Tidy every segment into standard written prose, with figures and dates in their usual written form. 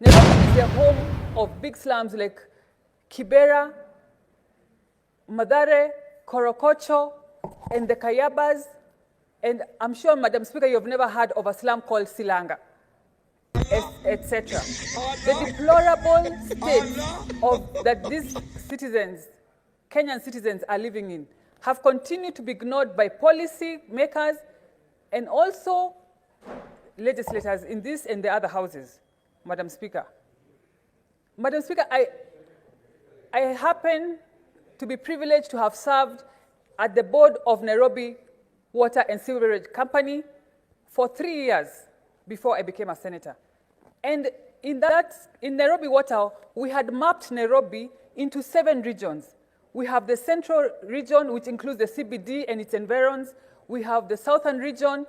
Nairobi is the home of big slums like Kibera, Mathare, Korokocho, and the Kayabas. And I'm sure, Madam Speaker, you've never heard of a slum called Silanga, etc. The deplorable state that these citizens, Kenyan citizens, are living in have continued to be ignored by policy makers and also legislators in this and the other houses, Madam Speaker. Madam Speaker, I happen to be privileged to have served at the board of Nairobi Water and Sewerage Company for 3 years before I became a senator. And in Nairobi Water, we had mapped Nairobi into 7 regions. We have the central region, which includes the CBD and its environs. We have the southern region.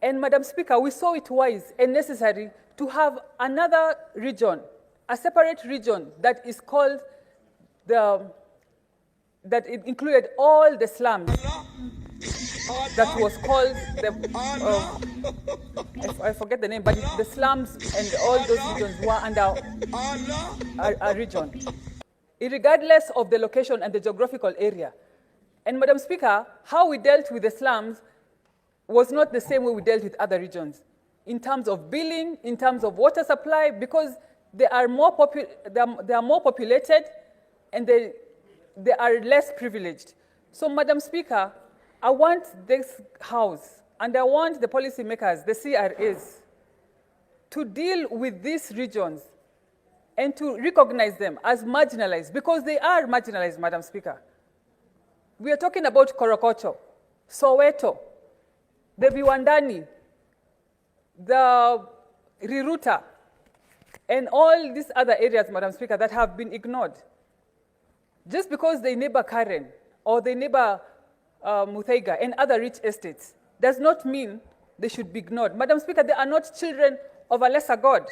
And Madam Speaker, we saw it wise and necessary to have another region, a separate region that is called that it included all the slums. That was called I forget the name, but the slums and all those regions were under a region, regardless of the location and the geographical area. And Madam Speaker, how we dealt with the slums was not the same way we dealt with other regions, in terms of billing, in terms of water supply, because they are more populated and they are less privileged. So, Madam Speaker, I want this House and I want the policymakers, the CRAs, to deal with these regions and to recognize them as marginalized, because they are marginalized, Madam Speaker. We are talking about Korokocho, Soweto, the Viwandani, the Riruta, and all these other areas, Madam Speaker, that have been ignored. Just because they neighbor Karen or they neighbor Muthaiga and other rich estates does not mean they should be ignored. Madam Speaker, they are not children of a lesser God.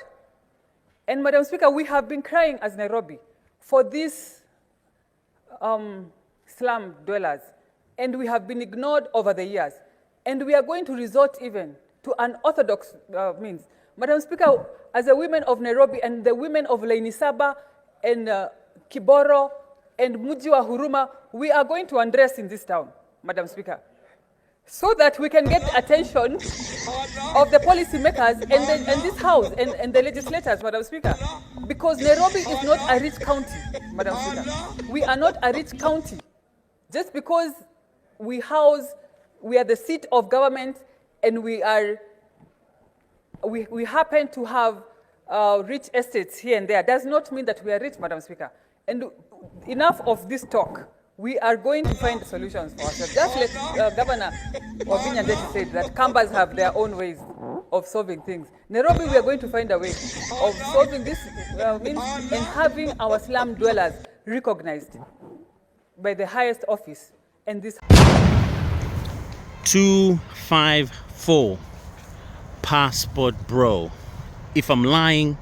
And Madam Speaker, we have been crying as Nairobi for these slum dwellers, and we have been ignored over the years. And we are going to resort even to unorthodox means. Madam Speaker, as the women of Nairobi and the women of Lainisaba and Kiboro and Muji wa Huruma, we are going to undress in this town, Madam Speaker, so that we can get the attention of the policymakers and this House and the legislators, Madam Speaker. Because Nairobi is not a rich county, Madam Speaker. We are not a rich county. Just because we are the seat of government and we happen to have rich estates here and there does not mean that we are rich, Madam Speaker. And enough of this talk. We are going to find solutions for ourselves. Just like Governor Wavinya said that Kambas have their own ways of solving things. Nairobi, we are going to find a way of solving this means and having our slum dwellers recognized by the highest office. And this 254 passport, bro. If I'm lying,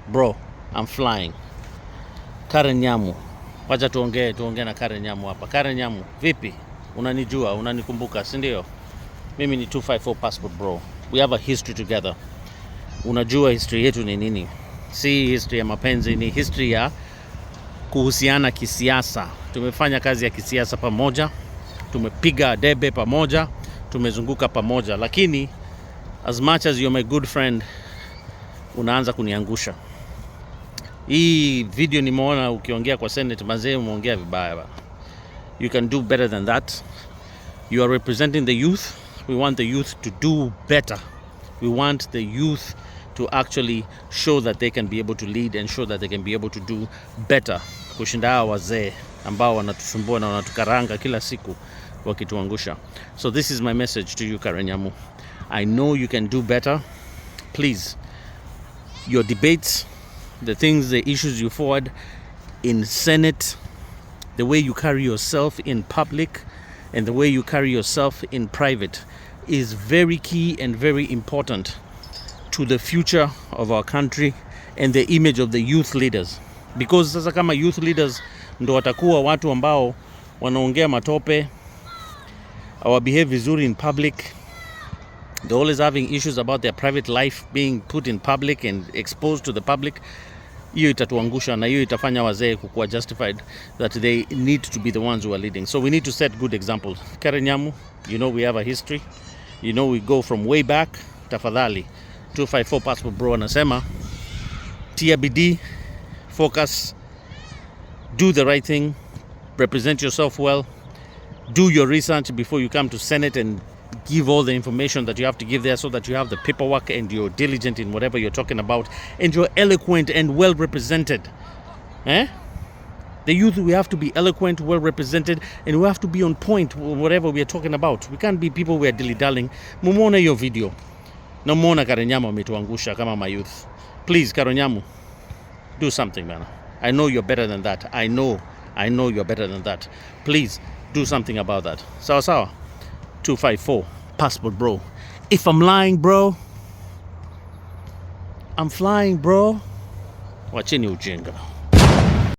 bro, I'm flying. Karen Nyamu. Wacha tuongee na Karen Nyamu hapa. Karen Nyamu, vipi? Unanijua, unanikumbuka, si ndio? Mimi ni 254 passport, bro. We have a history together. Unajua history yetu ni nini? Si history ya mapenzi, ni history ya kuhusiana kisiasa. Tumefanya kazi ya kisiasa pamoja, tumepiga debe pamoja, tumezunguka pamoja, lakini as much as you're my good friend, unaanza kuniangusha. Hii video nimeona ukiongea kwa Senate, mazee umeongea vibaya bana. You can do better than that. You are representing the youth. We want the youth to do better. We want the youth to actually show that they can be able to lead and show that they can be able to do better kushinda hawa wazee ambao wanatusumbua na wanatukaranga kila siku wakituangusha. So this is my message to you, Karen Nyamu. I know you can do better. Please, your debates, the things, the issues you forward in Senate, the way you carry yourself in public and the way you carry yourself in private is very key and very important to the future of our country and the image of the youth leaders. Because sasa kama youth leaders ndo watakuwa watu ambao wanaongea matope, our behave vizuri in public, They're always having issues about their private life being put in public and exposed to the public. Hiyo itatuangusha na hiyo itafanya wazee kukuwa justified that they need to be the ones who are leading. So we need to set good examples. Karen Nyamu, you know we have a history. You know we go from way back. Tafadhali 254 Passport Bro anasema tia bidii, focus, do the right thing, represent yourself well, do your research before you come to Senate and give all the information that you have to give there so that you have the paperwork and you're diligent in whatever you're talking about and you're eloquent and well represented. The youth, we have to be eloquent, well represented, and we have to be on point with whatever we are talking about. We can't be people we are dilly-dallying. Mumona your video. Na mumona Karen Nyamu ametuangusha kama my youth. Please, Karen Nyamu, do something, man. I know you're better than that. I know you're better than that. Please, do something about that. Sawa sawa. 254 Passport Bro. If I'm lying, bro, I'm flying, bro. Wacheni ujinga.